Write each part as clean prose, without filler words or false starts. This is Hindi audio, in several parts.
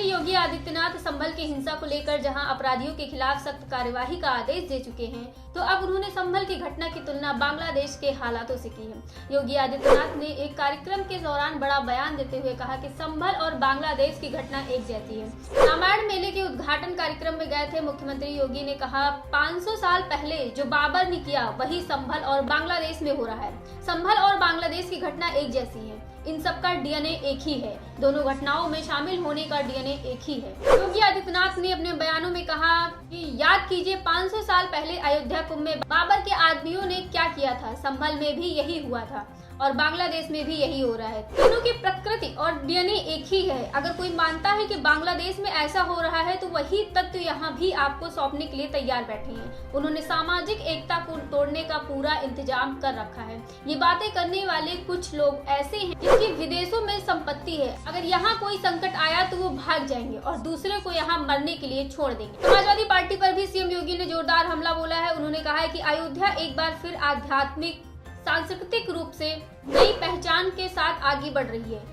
मुख्यमंत्री योगी आदित्यनाथ संभल के हिंसा को लेकर जहां अपराधियों के खिलाफ सख्त कार्यवाही का आदेश दे चुके हैं, तो अब उन्होंने संभल की घटना की तुलना बांग्लादेश के हालातों से की है। योगी आदित्यनाथ ने एक कार्यक्रम के दौरान बड़ा बयान देते हुए कहा कि संभल और बांग्लादेश की घटना एक जैसी है। रामायण मेले के उद्घाटन कार्यक्रम में गए थे मुख्यमंत्री योगी ने कहा, 500 साल पहले जो बाबर ने किया वही संभल और बांग्लादेश में हो रहा है। संभल और बांग्लादेश की घटना एक जैसी है, इन सबका डीएनए एक ही है, दोनों घटनाओं में शामिल होने का डीएनए एक ही है। योगी आदित्यनाथ ने अपने बयानों में कहा कि याद कीजिए 500 साल पहले अयोध्या कुंभ में बाबर के आदमियों ने क्या किया था, संभल में भी यही हुआ था और बांग्लादेश में भी यही हो रहा है। दोनों की प्रकृति और डीएनए एक ही है। अगर कोई मानता है कि बांग्लादेश में ऐसा हो रहा है तो वही तथ्य यहाँ भी आपको सौंपने के लिए तैयार बैठे हैं। उन्होंने सामाजिक एकता को तोड़ने का पूरा इंतजाम कर रखा है। ये बातें करने वाले कुछ लोग ऐसे हैं जिनकी विदेशों में संपत्ति है, अगर यहाँ कोई संकट आया तो वो भाग जाएंगे और दूसरे को यहाँ मरने के लिए छोड़ देंगे। समाजवादी पार्टी पर भी सीएम योगी ने जोरदार हमला बोला है। उन्होंने कहा है कि अयोध्या एक बार फिर आध्यात्मिक सांस्कृतिक रूप से नई पहचान के साथ आगे बढ़ रही है।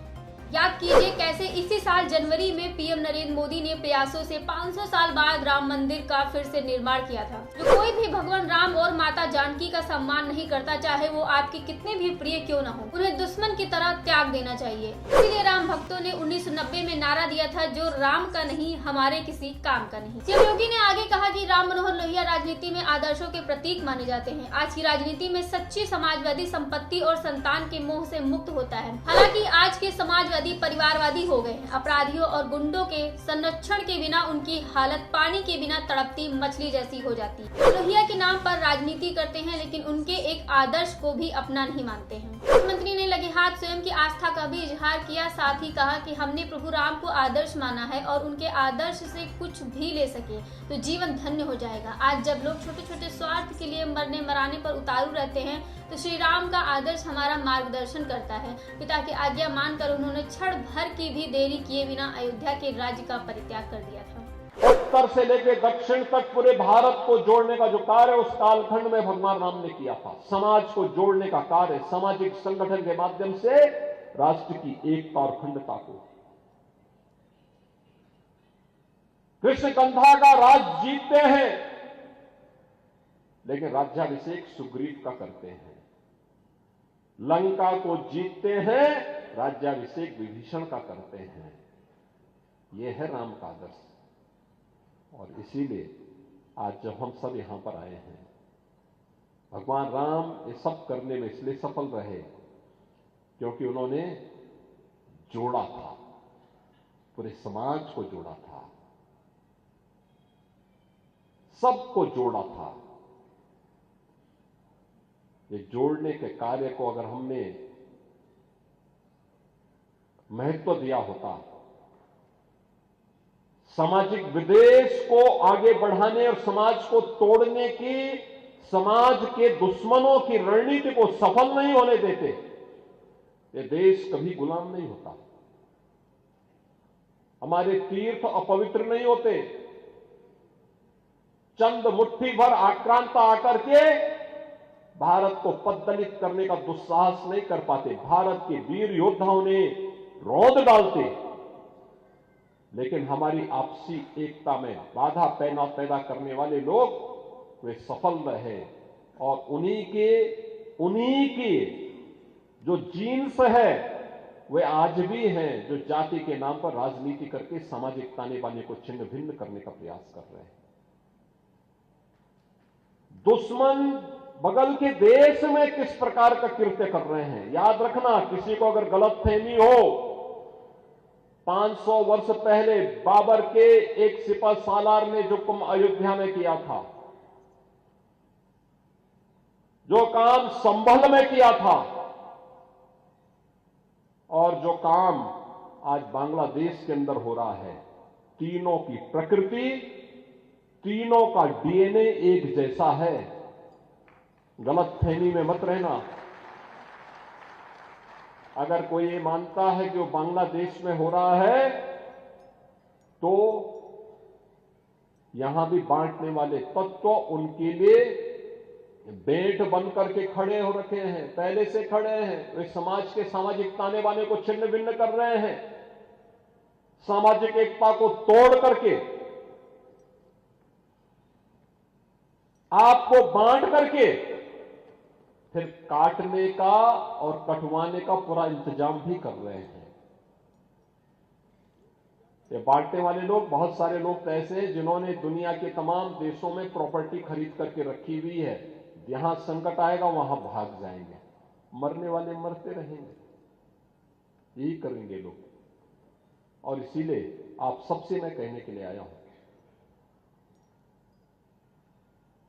याद कीजिए कैसे इसी साल जनवरी में पीएम नरेंद्र मोदी ने प्रयासों से 500 साल बाद राम मंदिर का फिर से निर्माण किया था। जो कोई भी भगवान राम और माता जानकी का सम्मान नहीं करता, चाहे वो आपके कितने भी प्रिय क्यों न हो, उन्हें दुश्मन की तरह त्याग देना चाहिए। इसीलिए राम भक्तों ने 1990 में नारा दिया था, जो राम का नहीं हमारे किसी काम का नहीं। सीएम योगी ने आगे कहा कि राम मनोहर लोहिया राजनीति में आदर्शों के प्रतीक माने जाते हैं। आज की राजनीति में सच्ची समाजवादी संपत्ति और संतान के मोह से मुक्त होता है। हालांकि आज के समाजवादी परिवारवादी हो गए हैं। अपराधियों और गुंडों के संरक्षण के बिना उनकी हालत पानी के बिना तड़पती मछली जैसी हो जाती है। लोहिया के नाम पर राजनीति करते हैं, लेकिन उनके एक आदर्श को भी अपना नहीं मानते हैं। मुख्यमंत्री ने लगे हाथ स्वयं की आस्था का भी इजहार किया, साथ ही कहा कि हमने प्रभु राम को आदर्श माना है और उनके आदर्श से कुछ भी ले सके तो जीवन धन्य हो जाएगा। आज जब लोग छोटे छोटे स्वार्थ के लिए मरने मराने पर उतारू रहते हैं, तो श्री राम का आदर्श हमारा मार्गदर्शन करता है। पिता की आज्ञा मानकर उन्होंने क्षण भर की भी देरी किए बिना अयोध्या के राज्य का परित्याग कर दिया था। उत्तर से लेकर दक्षिण तक पूरे भारत को जोड़ने का जो कार्य उस कालखंड में भगवान राम ने किया था। समाज को जोड़ने का कार्य, सामाजिक संगठन के माध्यम से राष्ट्र की एकता और अखंडता को। कृष्ण कंधा का राज जीतते हैं, लेकिन राज्याभिषेक सुग्रीव का करते हैं। लंका को जीतते हैं, राज्याभिषेक विभीषण का करते हैं। यह है राम का आदर्श। और इसीलिए आज जब हम सब यहां पर आए हैं, भगवान राम ये सब करने में इसलिए सफल रहे क्योंकि उन्होंने जोड़ा था, पूरे समाज को जोड़ा था, सबको जोड़ा था। ये जोड़ने के कार्य को अगर हमने महत्व दिया होता, सामाजिक विद्वेष को आगे बढ़ाने और समाज को तोड़ने की, समाज के दुश्मनों की रणनीति को सफल नहीं होने देते, ये देश कभी गुलाम नहीं होता। हमारे तीर्थ अपवित्र नहीं होते। चंद मुट्ठी भर आक्रांता आकर के भारत को पद्दलित करने का दुस्साहस नहीं कर पाते। भारत के वीर योद्धाओं ने रौंद डालते, लेकिन हमारी आपसी एकता में बाधा पैदा करने वाले लोग वे सफल रहे। और उन्हीं के जो जीन्स है वे आज भी हैं, जो जाति के नाम पर राजनीति करके सामाजिक ताने बाने को छिन्न भिन्न करने का प्रयास कर रहे हैं। दुश्मन बगल के देश में किस प्रकार का कृत्य कर रहे हैं, याद रखना। किसी को अगर गलतफहमी हो, 500 वर्ष पहले बाबर के एक सिपह सालार ने जो काम अयोध्या में किया था, जो काम संभल में किया था, और जो काम आज बांग्लादेश के अंदर हो रहा है, तीनों की प्रकृति, तीनों का डीएनए एक जैसा है। गलतफहमी में मत रहना। अगर कोई ये मानता है कि वो बांग्लादेश में हो रहा है, तो यहां भी बांटने वाले तत्व उनके लिए बेट बन करके खड़े हो रखे हैं, पहले से खड़े हैं। वे समाज के सामाजिक ताने बाने को छिन्न भिन्न कर रहे हैं। सामाजिक एकता को तोड़ करके, आपको बांट करके फिर काटने का और कटवाने का पूरा इंतजाम भी कर रहे हैं। ये बांटने वाले लोग, बहुत सारे लोग तो ऐसे हैं जिन्होंने दुनिया के तमाम देशों में प्रॉपर्टी खरीद करके रखी हुई है। यहां संकट आएगा वहां भाग जाएंगे, मरने वाले मरते रहेंगे, यही करेंगे लोग। और इसीलिए आप सबसे मैं कहने के लिए आया हूं,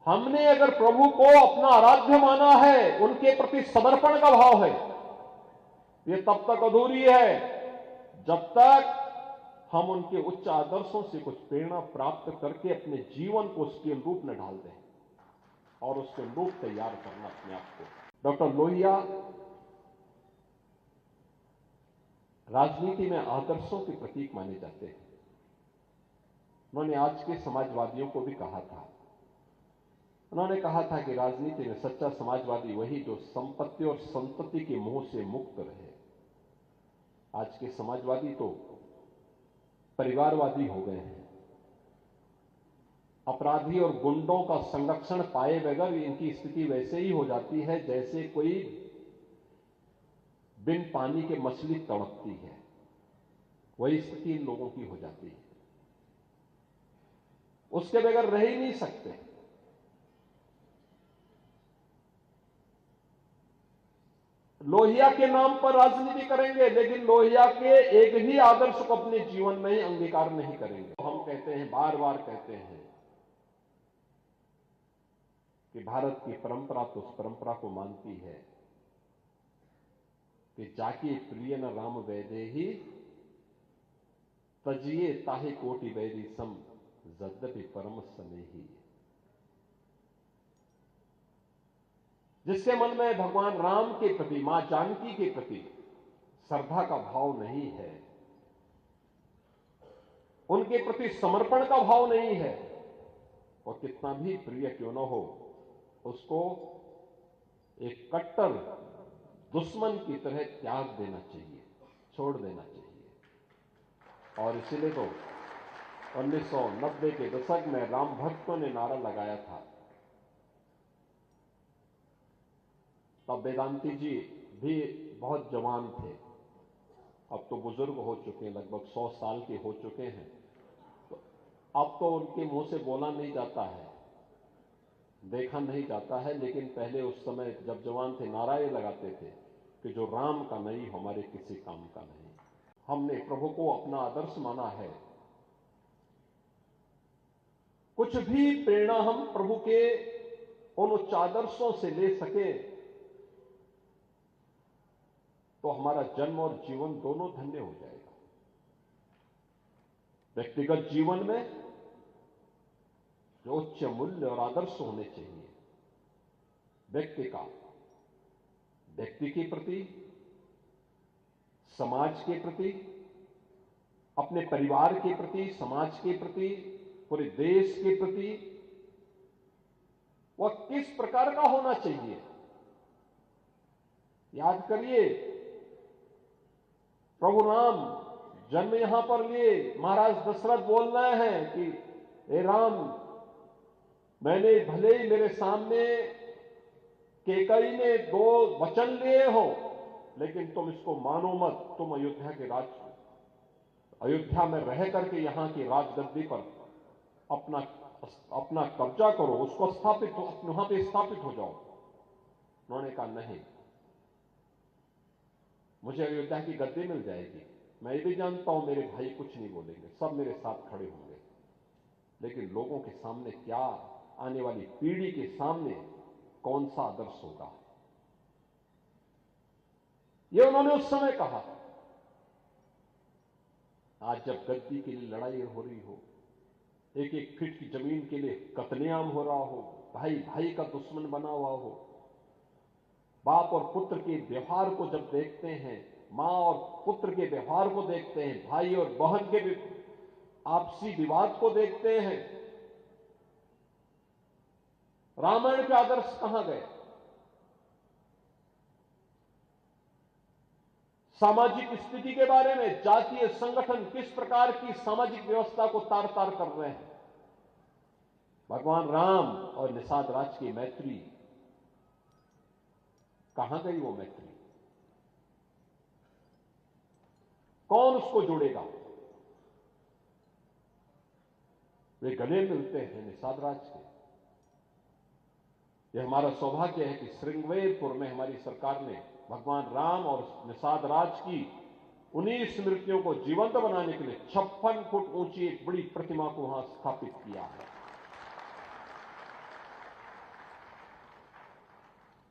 हमने अगर प्रभु को अपना आराध्य माना है, उनके प्रति समर्पण का भाव है, ये तब तक अधूरी है जब तक हम उनके उच्च आदर्शों से कुछ प्रेरणा प्राप्त करके अपने जीवन को उसके अनुरूप में ढाल दें और उसके अनुरूप तैयार करना अपने आप को। डॉक्टर लोहिया राजनीति में आदर्शों के प्रतीक माने जाते हैं। उन्होंने आज के समाजवादियों को भी कहा था, उन्होंने कहा था कि राजनीति में सच्चा समाजवादी वही जो संपत्ति और संतति के मोह से मुक्त रहे। आज के समाजवादी तो परिवारवादी हो गए हैं। अपराधी और गुंडों का संरक्षण पाए बगैर इनकी स्थिति वैसे ही हो जाती है जैसे कोई बिन पानी के मछली तड़पती है, वही स्थिति इन लोगों की हो जाती है। उसके बगैर रह ही नहीं सकते। लोहिया के नाम पर राजनीति करेंगे, लेकिन लोहिया के एक ही आदर्श को अपने जीवन में ही अंगीकार नहीं करेंगे। हम कहते हैं, बार बार कहते हैं कि भारत की परंपरा तो उस परंपरा को मानती है कि जाके प्रिय न राम वैदेही तजिए ताहे कोटि वैरी सम यद्यपि परम स्नेही। जिसके मन में भगवान राम के प्रति, मां जानकी के प्रति श्रद्धा का भाव नहीं है, उनके प्रति समर्पण का भाव नहीं है, और कितना भी प्रिय क्यों न हो, उसको एक कट्टर दुश्मन की तरह त्याग देना चाहिए, छोड़ देना चाहिए। और इसीलिए तो 1990 के दशक में राम भक्तों ने नारा लगाया था। तब वेदांती जी भी बहुत जवान थे, अब तो बुजुर्ग हो चुके हैं, लगभग 100 साल के हो चुके हैं। तो अब तो उनके मुंह से बोला नहीं जाता है, देखा नहीं जाता है, लेकिन पहले उस समय जब जवान थे नारा ये लगाते थे कि जो राम का नहीं हमारे किसी काम का नहीं। हमने प्रभु को अपना आदर्श माना है। कुछ भी प्रेरणा हम प्रभु के उन उच्च आदर्शों से ले सके तो हमारा जन्म और जीवन दोनों धन्य हो जाएगा। व्यक्तिगत जीवन में जो उच्च मूल्य और आदर्श होने चाहिए, व्यक्ति का, व्यक्ति के प्रति, समाज के प्रति, अपने परिवार के प्रति, समाज के प्रति, पूरे देश के प्रति, वह किस प्रकार का होना चाहिए। याद करिए, प्रभु राम जन्म यहां पर लिए, महाराज दशरथ बोल रहे हैं कि हे राम, मैंने भले ही मेरे सामने केकई ने 2 वचन लिए हो, लेकिन तुम इसको मानो मत। तुम अयोध्या में रह करके यहां की राजगद्दी पर अपना कब्जा करो, उसको स्थापित हो, वहां पे स्थापित हो जाओ। उन्होंने कहा नहीं, मुझे अयोध्या की गद्दी मिल जाएगी, मैं ये भी जानता हूं मेरे भाई कुछ नहीं बोलेंगे, सब मेरे साथ खड़े होंगे, लेकिन लोगों के सामने क्या, आने वाली पीढ़ी के सामने कौन सा आदर्श होगा, यह उन्होंने उस समय कहा। आज जब गद्दी के लिए लड़ाई हो रही हो, एक एक फीट की जमीन के लिए कत्लेआम हो रहा हो, भाई भाई का दुश्मन बना हुआ हो, बाप और पुत्र के व्यवहार को जब देखते हैं, मां और पुत्र के व्यवहार को देखते हैं, भाई और बहन के आपसी विवाद को देखते हैं, रामायण के आदर्श कहां गए? सामाजिक स्थिति के बारे में, जातीय संगठन किस प्रकार की सामाजिक व्यवस्था को तार तार कर रहे हैं। भगवान राम और निषाद राज की मैत्री, कहां गई वो मैत्री? कौन उसको जोड़ेगा? वे गले मिलते हैं निषाद राज के। यह हमारा सौभाग्य है कि श्रृंगवेरपुर में हमारी सरकार ने भगवान राम और निषाद राज की उन्हीं स्मृतियों को जीवंत बनाने के लिए 56 फुट ऊंची एक बड़ी प्रतिमा को वहां स्थापित किया है।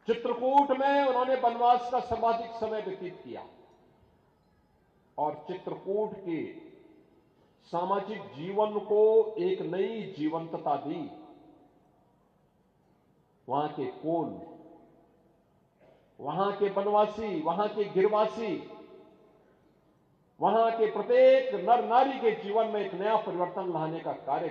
चित्रकूट में उन्होंने वनवास का सर्वाधिक समय व्यतीत किया और चित्रकूट के सामाजिक जीवन को एक नई जीवंतता दी। वहां के कोल, वहां के वनवासी, वहां के गिरवासी, वहां के प्रत्येक नर नारी के जीवन में एक नया परिवर्तन लाने का कार्य